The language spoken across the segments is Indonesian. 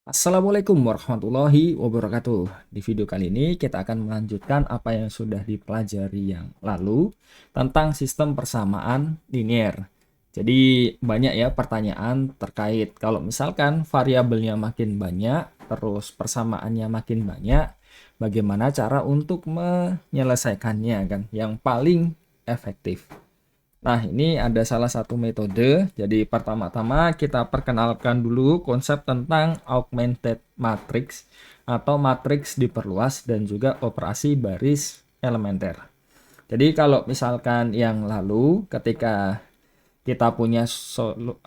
Assalamualaikum warahmatullahi wabarakatuh. Di video kali ini kita akan melanjutkan apa yang sudah dipelajari yang lalu tentang sistem persamaan linier. Jadi banyak ya pertanyaan terkait kalau misalkan variabelnya makin banyak, terus persamaannya makin banyak, bagaimana cara untuk menyelesaikannya kan yang paling efektif. Nah, ini ada salah satu metode. Jadi, pertama-tama kita perkenalkan dulu konsep tentang augmented matrix atau matriks diperluas dan juga operasi baris elementer. Jadi, kalau misalkan yang lalu ketika kita punya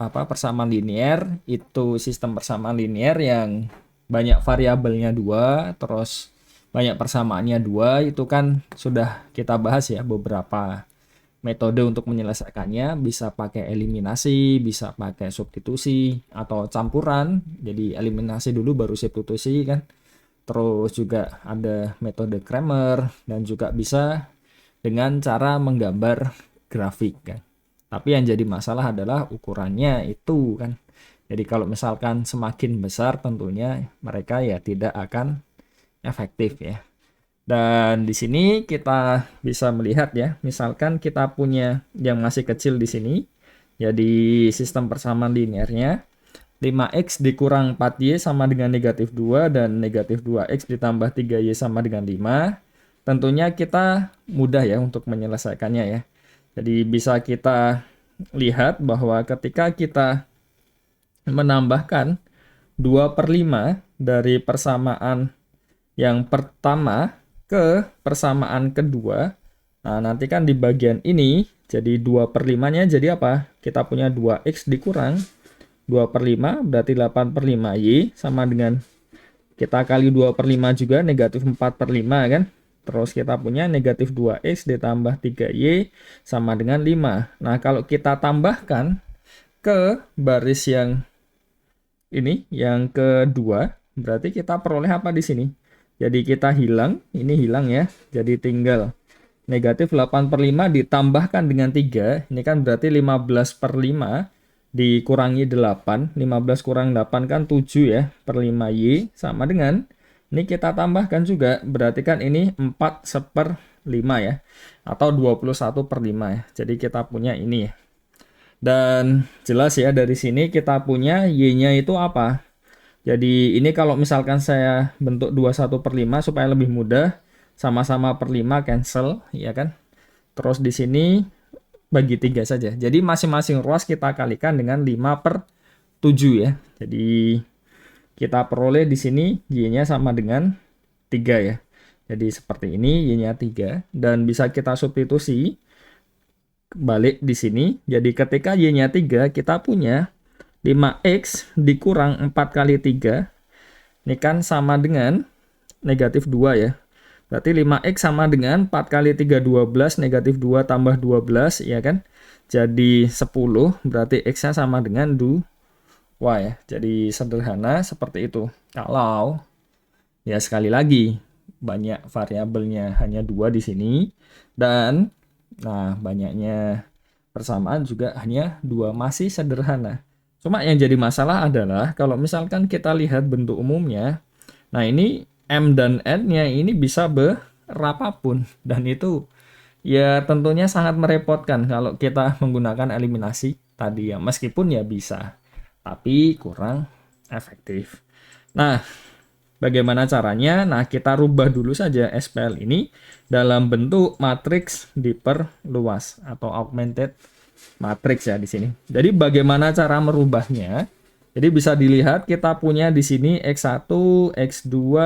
persamaan linear, itu sistem persamaan linear yang banyak variabelnya dua, terus banyak persamaannya dua, itu kan sudah kita bahas ya beberapa metode untuk menyelesaikannya. Bisa pakai eliminasi, bisa pakai substitusi atau campuran. Jadi eliminasi dulu baru substitusi kan. Terus juga ada metode Cramer dan juga bisa dengan cara menggambar grafik kan. Tapi yang jadi masalah adalah ukurannya itu kan. Jadi kalau misalkan semakin besar tentunya mereka ya tidak akan efektif ya. Dan di sini kita bisa melihat ya, misalkan kita punya yang masih kecil di sini, jadi sistem persamaan linearnya 5x dikurang 4y sama dengan negatif 2 dan negatif 2x ditambah 3y sama dengan 5. Tentunya kita mudah ya untuk menyelesaikannya ya. Jadi bisa kita lihat bahwa ketika kita menambahkan 2/5 dari persamaan yang pertama ke persamaan kedua. Nah, nanti kan di bagian ini, jadi 2/5-nya jadi apa? Kita punya 2x dikurang 2/5, berarti 8/5y, sama dengan kita kali 2/5 juga, negatif 4/5 kan? Terus kita punya negatif 2x ditambah 3y, sama dengan 5. Nah, kalau kita tambahkan ke baris yang ini, yang kedua, berarti kita peroleh apa di sini? Jadi kita hilang, ini hilang ya. Jadi tinggal negatif 8/5 ditambahkan dengan 3. Ini kan berarti 15/5 dikurangi 8. 15 kurang 8 kan 7 ya. Per 5y sama dengan, ini kita tambahkan juga. Berarti kan ini 4/5 ya. Atau 21/5 ya. Jadi kita punya ini ya. Dan jelas ya dari sini kita punya y-nya itu apa? Jadi ini kalau misalkan saya bentuk 21/5 supaya lebih mudah, sama-sama per 5 cancel, ya kan? Terus di sini bagi 3 saja. Jadi masing-masing ruas kita kalikan dengan 5/7 ya. Jadi kita peroleh di sini y-nya sama dengan 3 ya. Jadi seperti ini, y-nya 3. Dan bisa kita substitusi balik di sini. Jadi ketika y-nya 3, kita punya 5x dikurang 4 kali 3, ini kan sama dengan negatif 2 ya. Berarti 5x sama dengan 4 kali 3, 12, negatif 2 tambah 12, ya kan? Jadi 10, berarti x-nya sama dengan 2 ya. Jadi sederhana seperti itu. Kalau, ya sekali lagi, banyak variabelnya hanya 2 di sini, dan nah banyaknya persamaan juga hanya 2, masih sederhana. Cuma yang jadi masalah adalah kalau misalkan kita lihat bentuk umumnya, nah ini M dan N-nya ini bisa berapapun. Dan itu ya tentunya sangat merepotkan kalau kita menggunakan eliminasi tadi ya. Meskipun ya bisa, tapi kurang efektif. Nah, bagaimana caranya? Nah, kita rubah dulu saja SPL ini dalam bentuk matriks diperluas atau augmented matriks ya di sini. Jadi bagaimana cara merubahnya? Jadi bisa dilihat kita punya di sini X1, X2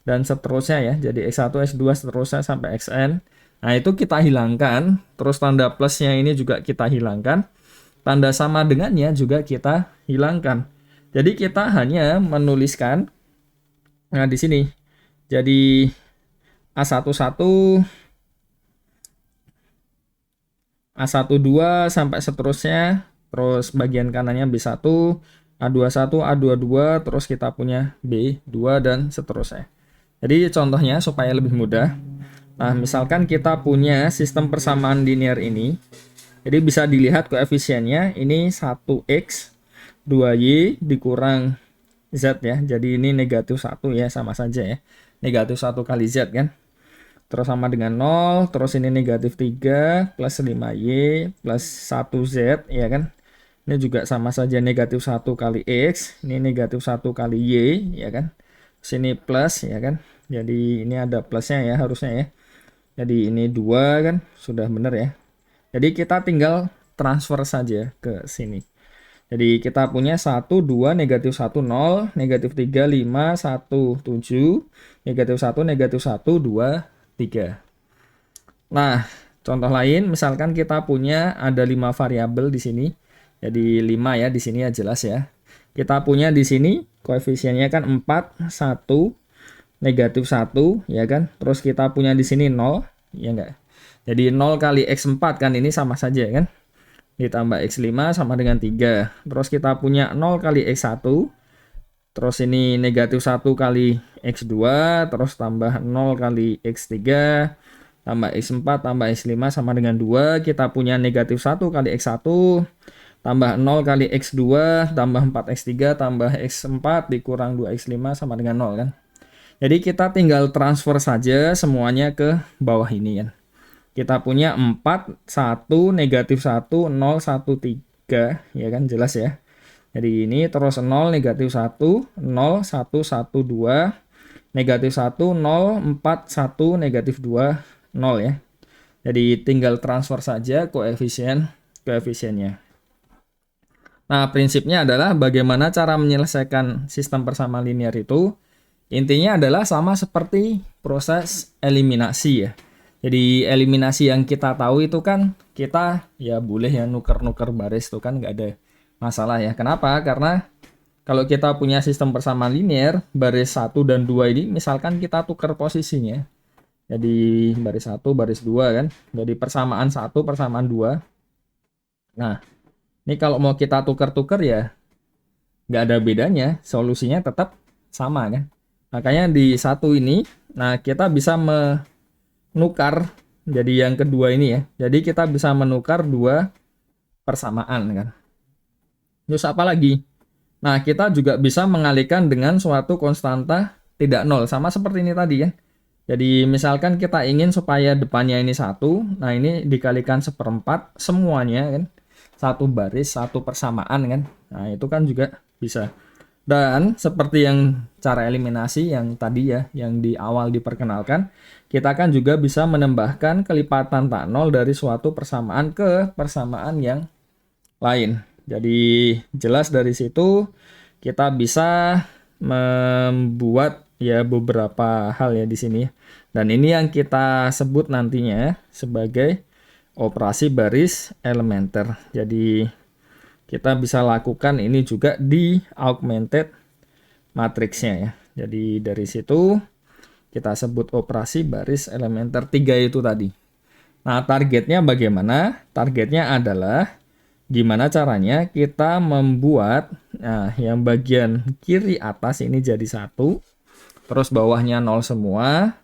dan seterusnya ya. Jadi X1, X2 seterusnya sampai Xn. Nah, itu kita hilangkan, terus tanda plusnya ini juga kita hilangkan. Tanda sama dengannya juga kita hilangkan. Jadi kita hanya menuliskan nah di sini. Jadi A11 A12 sampai seterusnya, terus bagian kanannya B1, A21, A22, terus kita punya B2 dan seterusnya. Jadi contohnya supaya lebih mudah. Nah, misalkan kita punya sistem persamaan linear ini. Jadi bisa dilihat koefisiennya ini 1x 2y dikurang Z ya. Jadi ini negatif 1 ya, sama saja ya. Negatif 1 kali Z kan. Terus sama dengan 0, terus ini negatif 3 plus 5Y plus 1Z ya kan. Ini juga sama saja negatif 1 kali X, ini negatif 1 kali Y ya kan. Sini plus ya kan. Jadi ini ada plusnya ya harusnya ya. Jadi ini 2 kan, sudah benar ya. Jadi kita tinggal transfer saja ke sini. Jadi kita punya 1, 2, negatif 1, 0, negatif 3, 5, 1, 7, negatif 1, negatif 1, 2, 3. Nah, contoh lain, misalkan kita punya ada 5 variabel di sini. Jadi 5 ya, di sini ya jelas ya. Kita punya di sini koefisiennya kan 4, 1, negatif 1, ya kan. Terus kita punya di sini 0, ya enggak. Jadi 0 kali X4 kan ini sama saja kan. Ditambah X5 sama dengan 3. Terus kita punya 0 kali X1. Terus ini negatif 1 kali X2. Terus tambah 0 kali X3. Tambah X4 tambah X5 sama dengan 2. Kita punya negatif 1 kali X1. Tambah 0 kali X2. Tambah 4X3. Tambah X4 dikurang 2X5 sama dengan 0 kan. Jadi kita tinggal transfer saja semuanya ke bawah ini kan. Kita punya 4, 1, negatif 1, 0, 1, 3, ya kan, jelas ya. Jadi ini terus 0, negatif 1, 0, 1, 1, 2, negatif 1, 0, 4, 1, negatif 2, 0 ya. Jadi tinggal transfer saja koefisiennya. Nah, prinsipnya adalah bagaimana cara menyelesaikan sistem persamaan linear itu. Intinya adalah sama seperti proses eliminasi ya. Jadi eliminasi yang kita tahu itu kan kita ya boleh ya nuker-nuker baris itu kan nggak ada masalah ya. Kenapa? Karena kalau kita punya sistem persamaan linear, baris 1 dan 2 ini misalkan kita tuker posisinya. Jadi baris 1, baris 2 kan. Jadi persamaan 1, persamaan 2. Nah, ini kalau mau kita tuker-tuker ya nggak ada bedanya, solusinya tetap sama kan. Makanya di satu ini, nah kita bisa menukar jadi yang kedua ini ya. Jadi kita bisa menukar dua persamaan kan. Terus apa lagi? Nah, kita juga bisa mengalihkan dengan suatu konstanta tidak nol. Sama seperti ini tadi ya. Jadi misalkan kita ingin supaya depannya ini 1. Nah, ini dikalikan 1/4 semuanya kan. Satu baris, satu persamaan kan. Nah, itu kan juga bisa. Dan seperti yang cara eliminasi yang tadi ya, yang di awal diperkenalkan, kita kan juga bisa menambahkan kelipatan tak nol dari suatu persamaan ke persamaan yang lain. Jadi jelas dari situ kita bisa membuat ya beberapa hal ya di sini. Dan ini yang kita sebut nantinya sebagai operasi baris elementer. Jadi kita bisa lakukan ini juga di augmented matriksnya ya. Jadi dari situ kita sebut operasi baris elementer 3 itu tadi. Nah, targetnya bagaimana? Targetnya adalah gimana caranya kita membuat yang bagian kiri atas ini jadi 1, terus bawahnya 0 semua,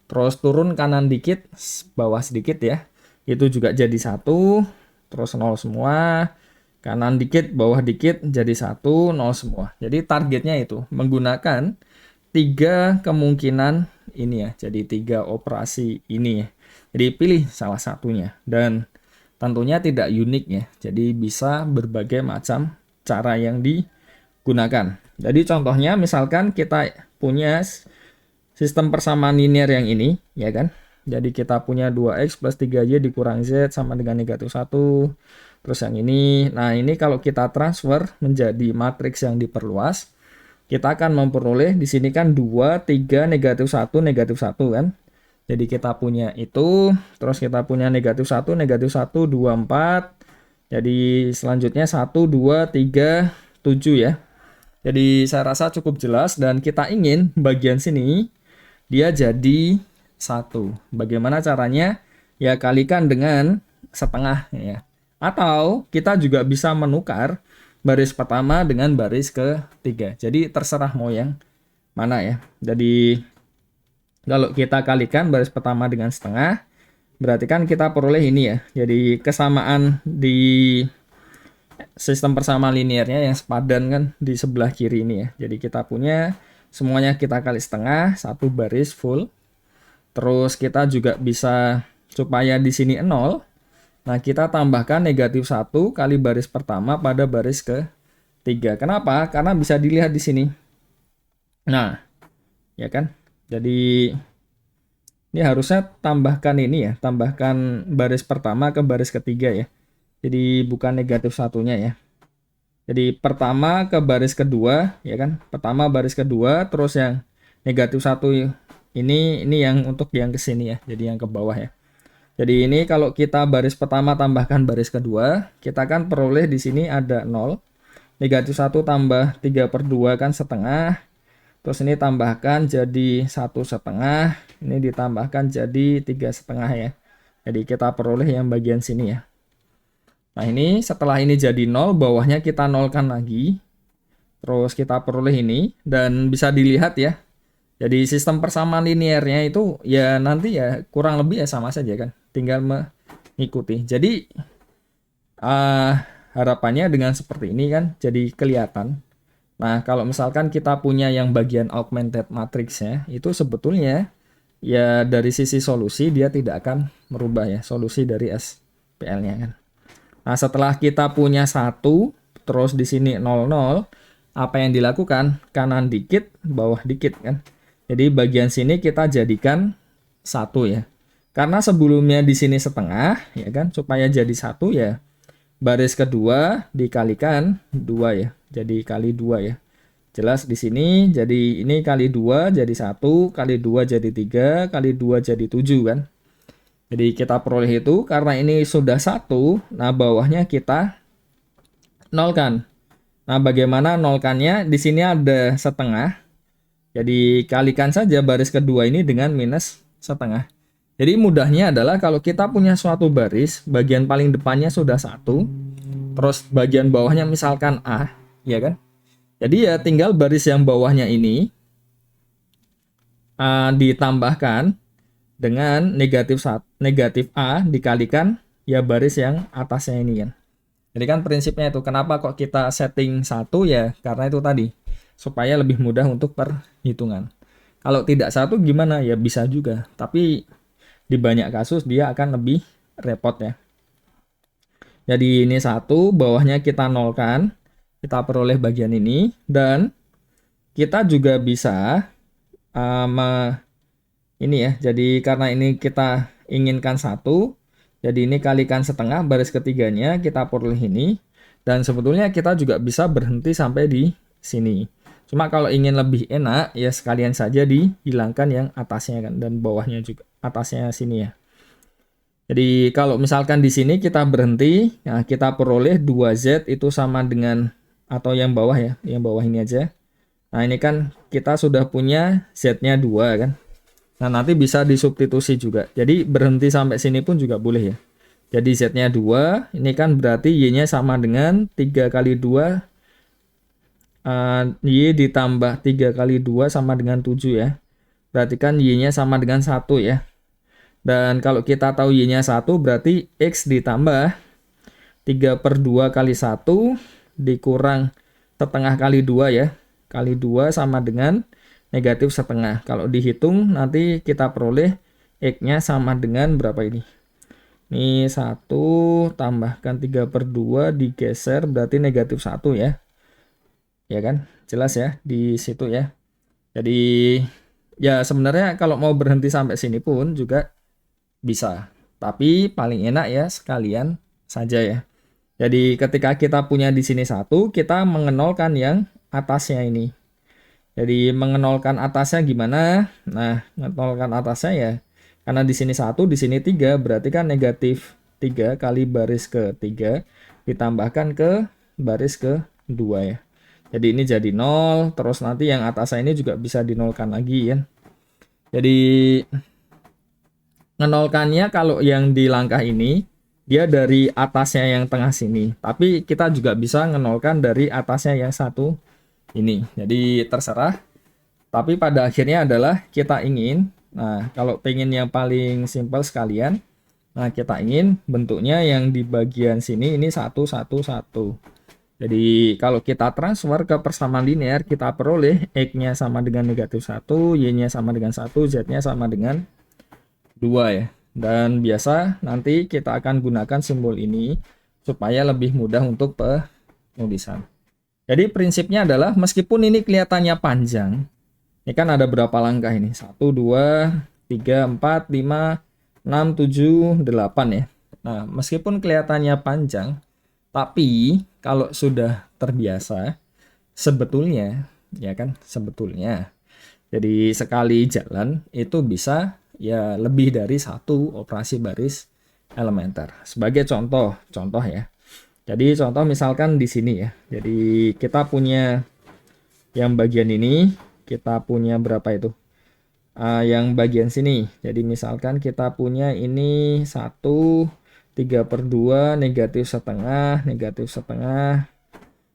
terus turun kanan dikit, bawah sedikit ya. Itu juga jadi 1, terus 0 semua. Kanan dikit, bawah dikit, jadi 1, 0 semua. Jadi targetnya itu menggunakan 3 kemungkinan ini ya. Jadi 3 operasi ini ya. Jadi pilih salah satunya. Dan tentunya tidak unik ya. Jadi bisa berbagai macam cara yang digunakan. Jadi contohnya misalkan kita punya sistem persamaan linear yang ini, ya kan. Jadi kita punya 2x plus 3y dikurang z sama dengan negatif 1. Terus yang ini, nah ini kalau kita transfer menjadi matriks yang diperluas, kita akan memperoleh di sini kan 2, 3, negatif 1 kan. Jadi kita punya itu, terus kita punya negatif 1, 2, 4. Jadi selanjutnya 1, 2, 3, 7 ya. Jadi saya rasa cukup jelas dan kita ingin bagian sini dia jadi 1. Bagaimana caranya? Ya kalikan dengan setengah ya. Atau kita juga bisa menukar baris pertama dengan baris ketiga. Jadi terserah mau yang mana ya. Jadi kalau kita kalikan baris pertama dengan setengah, berarti kan kita peroleh ini ya. Jadi kesamaan di sistem persamaan linearnya yang sepadan kan di sebelah kiri ini ya. Jadi kita punya semuanya kita kali setengah, satu baris full. Terus kita juga bisa supaya di sini 0. Nah, kita tambahkan negatif 1 kali baris pertama pada baris ke-3. Kenapa? Karena bisa dilihat di sini. Nah, ya kan? Jadi ini harusnya tambahkan ini ya, tambahkan baris pertama ke baris ketiga ya. Jadi bukan negatif satunya ya. Jadi pertama ke baris kedua ya kan, pertama baris kedua, terus yang negatif satu ini yang untuk yang ke sini ya, jadi yang ke bawah ya. Jadi ini kalau kita baris pertama tambahkan baris kedua, kita kan peroleh di sini ada 0. Negatif 1 tambah 3/2 kan setengah. Terus ini tambahkan jadi 1/2. Ini ditambahkan jadi 3/2 ya. Jadi kita peroleh yang bagian sini ya. Nah ini setelah ini jadi 0, bawahnya kita nolkan lagi. Terus kita peroleh ini, dan bisa dilihat ya. Jadi sistem persamaan linearnya itu ya nanti ya kurang lebih ya sama saja kan. Tinggal mengikuti. Jadi harapannya dengan seperti ini kan jadi kelihatan. Nah kalau misalkan kita punya yang bagian augmented matrixnya, itu sebetulnya ya dari sisi solusi dia tidak akan merubah ya solusi dari SPL-nya kan. Nah, setelah kita punya 1, terus di sini 00, apa yang dilakukan? Kanan dikit, bawah dikit kan. Jadi bagian sini kita jadikan 1 ya. Karena sebelumnya di sini setengah, ya kan, supaya jadi 1 ya. Baris kedua dikalikan 2 ya. Jadi kali 2 ya. Jelas di sini, jadi ini kali 2 jadi 1, kali 2 jadi 3, kali 2 jadi 7 kan. Jadi kita peroleh itu karena ini sudah 1, nah bawahnya kita nolkan. Nah bagaimana nolkannya? Di sini ada setengah. Jadi kalikan saja baris kedua ini dengan minus setengah. Jadi mudahnya adalah kalau kita punya suatu baris, bagian paling depannya sudah 1, terus bagian bawahnya misalkan A, ya kan? Jadi ya tinggal baris yang bawahnya ini ditambahkan dengan negatif A dikalikan ya baris yang atasnya ini kan. Jadi kan prinsipnya itu kenapa kok kita setting 1 ya karena itu tadi supaya lebih mudah untuk perhitungan. Kalau tidak 1 gimana ya bisa juga, tapi di banyak kasus dia akan lebih repot ya. Jadi ini 1, bawahnya kita nolkan, kita peroleh bagian ini, dan kita juga bisa ini ya, jadi karena ini kita inginkan 1, jadi ini kalikan setengah baris ketiganya kita peroleh ini, dan sebetulnya kita juga bisa berhenti sampai di sini. Cuma kalau ingin lebih enak ya sekalian saja dihilangkan yang atasnya kan, dan bawahnya juga atasnya sini ya. Jadi kalau misalkan di sini kita berhenti, nah kita peroleh 2Z itu sama dengan, atau yang bawah ya, yang bawah ini aja. Nah ini kan kita sudah punya Z-nya 2 kan. Nah, nanti bisa disubstitusi juga. Jadi berhenti sampai sini pun juga boleh ya. Jadi Z-nya 2, ini kan berarti Y-nya sama dengan 3 kali 2, Y ditambah 3 kali 2 sama dengan 7 ya. Berarti kan Y-nya sama dengan 1 ya. Dan kalau kita tahu Y-nya 1, berarti X ditambah 3/2 kali 1 dikurang setengah kali 2 ya. Kali 2 sama dengan negatif setengah. Kalau dihitung nanti kita peroleh X-nya sama dengan berapa ini? Ini 1 tambahkan 3/2 digeser berarti negatif 1 ya. Ya kan? Jelas ya di situ ya. Jadi ya sebenarnya kalau mau berhenti sampai sini pun juga bisa. Tapi paling enak ya sekalian saja ya. Jadi ketika kita punya di sini 1, kita mengenolkan yang atasnya ini. Jadi mengenolkan atasnya gimana? Nah, mengenolkan atasnya ya karena di sini 1, di sini 3, berarti kan negatif 3 kali baris ke-3 ditambahkan ke baris ke-2 ya. Jadi ini jadi 0, terus nanti yang atasnya ini juga bisa dinolkan lagi ya. Jadi menolkannya kalau yang di langkah ini dia dari atasnya yang tengah sini, tapi kita juga bisa menolkan dari atasnya yang 1 ini. Jadi terserah. Tapi pada akhirnya adalah kita ingin, nah kalau pengen yang paling simpel sekalian, Nah, kita ingin bentuknya yang di bagian sini ini 1, 1, 1. Jadi, kalau kita transfer ke persamaan linear, kita peroleh X-nya sama dengan negatif 1, Y-nya sama dengan 1, Z-nya sama dengan 2 ya. Dan biasa nanti kita akan gunakan simbol ini supaya lebih mudah untuk penulisan. Jadi prinsipnya adalah meskipun ini kelihatannya panjang, ini kan ada berapa langkah ini? 1, 2, 3, 4, 5, 6, 7, 8 ya. Nah, meskipun kelihatannya panjang, tapi kalau sudah terbiasa, sebetulnya, ya kan, sebetulnya. Jadi sekali jalan itu bisa ya lebih dari satu operasi baris elementer. Sebagai contoh ya. Jadi contoh misalkan di sini ya. Jadi kita punya yang bagian ini, kita punya berapa itu? Yang bagian sini. Jadi misalkan kita punya ini 1, 3/2, negatif setengah, negatif setengah.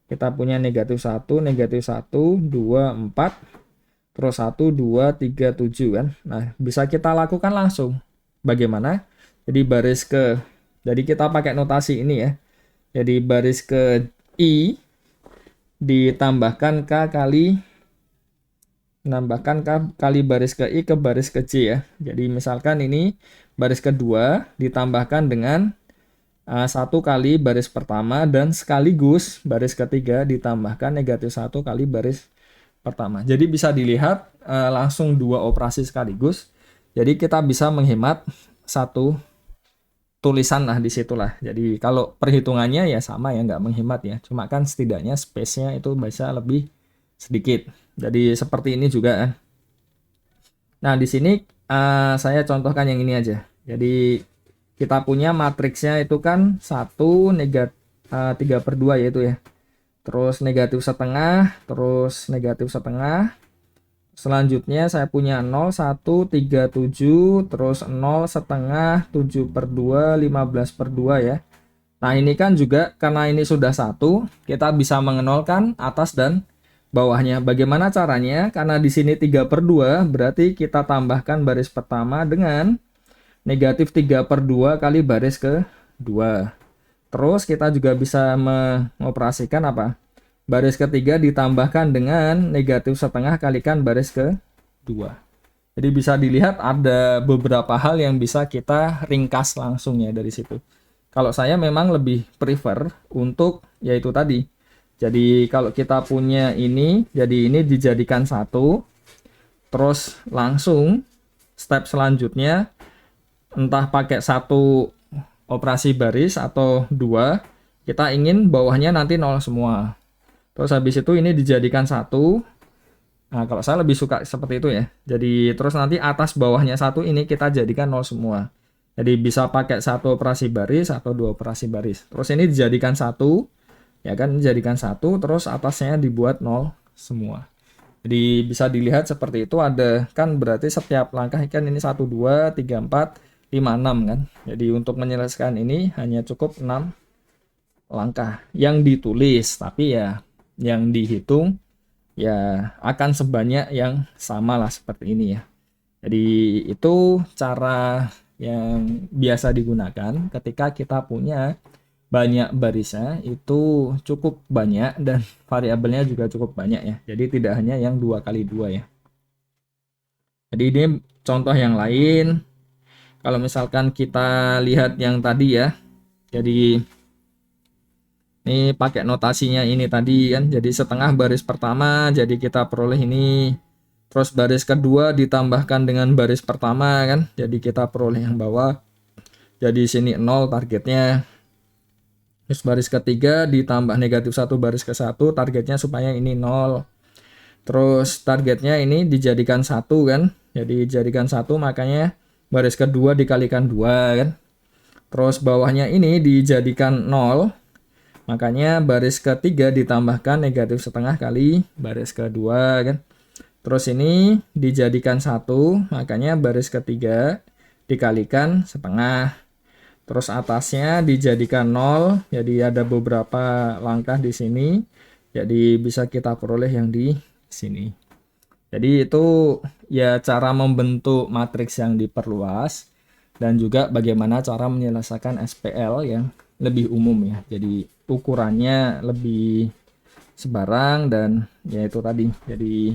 Kita punya negatif 1, negatif 1, 2, 4, terus 1, 2, 3, 7 kan. Nah, bisa kita lakukan langsung. Bagaimana? Jadi kita pakai notasi ini ya. Jadi baris ke I ditambahkan K kali baris ke I ke baris ke J ya. Jadi misalkan ini baris kedua ditambahkan dengan 1 kali baris pertama dan sekaligus baris ketiga ditambahkan negatif 1 kali baris pertama. Jadi bisa dilihat langsung dua operasi sekaligus. Jadi kita bisa menghemat satu tulisan lah di situlah. Jadi kalau perhitungannya ya sama ya, nggak menghemat ya. Cuma kan setidaknya space-nya itu bisa lebih sedikit. Jadi seperti ini juga kan. Nah, di sini saya contohkan yang ini aja. Jadi kita punya matriksnya itu kan 1 negatif 3/2 yaitu ya. Terus negatif setengah, terus negatif setengah. Selanjutnya saya punya 0, 1, 3, 7, terus 0 setengah, 7/2, 15/2 ya. Nah, ini kan juga karena ini sudah 1, kita bisa mengenolkan atas dan bawahnya. Bagaimana caranya? Karena di sini 3/2, berarti kita tambahkan baris pertama dengan negatif 3/2 kali baris ke-2. Terus kita juga bisa mengoperasikan apa? Baris ketiga ditambahkan dengan negatif setengah kalikan baris ke-2. Jadi bisa dilihat ada beberapa hal yang bisa kita ringkas langsung ya dari situ. Kalau saya memang lebih prefer untuk yaitu tadi. Jadi kalau kita punya ini, jadi ini dijadikan 1, terus langsung step selanjutnya entah pakai 1 operasi baris atau 2, kita ingin bawahnya nanti 0 semua. Terus habis itu ini dijadikan 1. Nah, kalau saya lebih suka seperti itu ya. Jadi terus nanti atas bawahnya 1 ini kita jadikan 0 semua. Jadi bisa pakai 1 operasi baris atau 2 operasi baris. Terus ini dijadikan 1, ya kan, dijadikan 1, terus atasnya dibuat 0 semua. Jadi bisa dilihat seperti itu, ada kan berarti setiap langkah kan ini 1, 2, 3, 4, 5, 6 kan. Jadi untuk menyelesaikan ini hanya cukup 6 langkah yang ditulis, tapi ya yang dihitung ya akan sebanyak yang sama lah seperti ini ya. Jadi itu cara yang biasa digunakan ketika kita punya banyak barisnya, itu cukup banyak dan variabelnya juga cukup banyak ya. Jadi tidak hanya yang 2x2 ya. Jadi ini contoh yang lain. Kalau misalkan kita lihat yang tadi ya. Jadi ini pakai notasinya ini tadi kan. Jadi setengah baris pertama, jadi kita peroleh ini. Terus baris kedua ditambahkan dengan baris pertama kan. Jadi kita peroleh yang bawah. Jadi sini 0 targetnya. Terus baris ketiga ditambah negatif 1 baris ke 1, targetnya supaya ini 0. Terus targetnya ini dijadikan 1 kan. Jadi dijadikan 1, makanya baris kedua dikalikan 2 kan. Terus bawahnya ini dijadikan 0. Makanya baris ketiga ditambahkan negatif setengah kali baris kedua kan. Terus ini dijadikan 1, makanya baris ketiga dikalikan setengah. Terus atasnya dijadikan 0, jadi ada beberapa langkah di sini. Jadi bisa kita peroleh yang di sini. Jadi itu ya cara membentuk matriks yang diperluas. dan juga bagaimana cara menyelesaikan SPL yang lebih umum ya. Jadi ukurannya lebih sebarang dan ya itu tadi. Jadi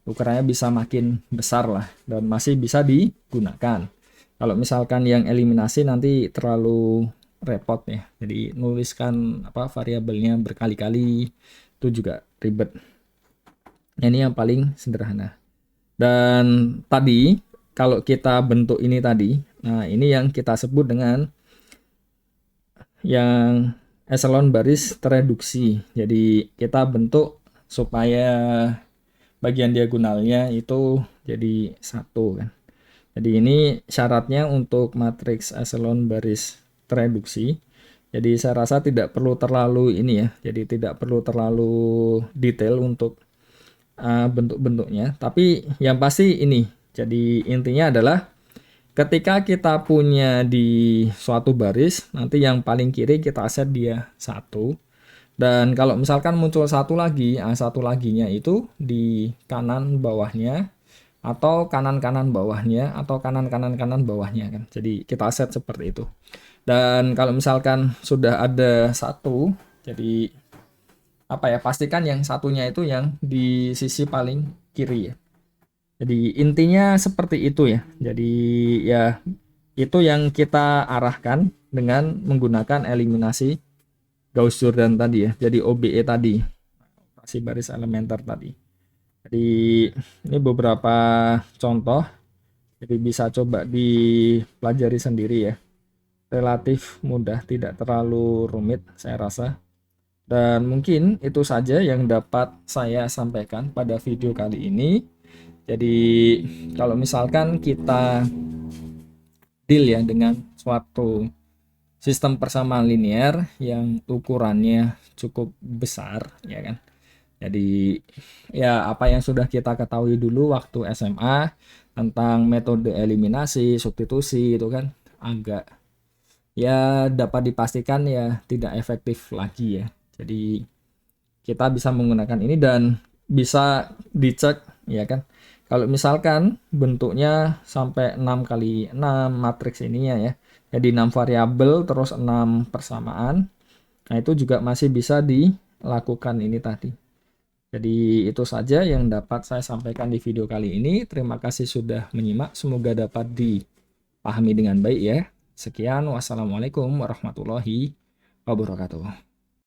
ukurannya bisa makin besar lah dan masih bisa digunakan. Kalau misalkan yang eliminasi nanti terlalu repot ya. Jadi nuliskan apa variabelnya berkali-kali itu juga ribet. Ini yang paling sederhana. Dan tadi kalau kita bentuk ini tadi, nah ini yang kita sebut dengan yang eselon baris tereduksi. Jadi kita bentuk supaya bagian diagonalnya itu jadi satu kan. Jadi ini syaratnya untuk matriks eselon baris tereduksi. Jadi saya rasa tidak perlu terlalu ini ya. Jadi tidak perlu terlalu detail untuk bentuk-bentuknya. Tapi yang pasti ini. Jadi intinya adalah ketika kita punya di suatu baris, nanti yang paling kiri kita set dia satu. Dan kalau misalkan muncul satu lagi, satu laginya itu di kanan bawahnya, atau kanan-kanan bawahnya, atau kanan-kanan-kanan bawahnya kan. Jadi kita set seperti itu. Dan kalau misalkan sudah ada satu, jadi apa ya, pastikan yang satunya itu yang di sisi paling kiri ya. Jadi intinya seperti itu ya. Jadi ya itu yang kita arahkan dengan menggunakan eliminasi Gauss-Jordan tadi ya. Jadi OBE tadi, operasi baris elementer tadi. Jadi ini beberapa contoh. Jadi bisa coba dipelajari sendiri ya. Relatif mudah, tidak terlalu rumit saya rasa. Dan mungkin itu saja yang dapat saya sampaikan pada video kali ini. Jadi kalau misalkan kita deal ya dengan suatu sistem persamaan linear yang ukurannya cukup besar ya kan. Jadi ya apa yang sudah kita ketahui dulu waktu SMA tentang metode eliminasi, substitusi itu kan agak ya dapat dipastikan ya tidak efektif lagi ya. Jadi kita bisa menggunakan ini dan bisa dicek ya kan. Kalau misalkan bentuknya sampai 6 kali 6 matriks ininya ya. Jadi 6 variabel terus 6 persamaan. Nah, itu juga masih bisa dilakukan ini tadi. Jadi itu saja yang dapat saya sampaikan di video kali ini. Terima kasih sudah menyimak. Semoga dapat dipahami dengan baik ya. Sekian, wassalamualaikum warahmatullahi wabarakatuh.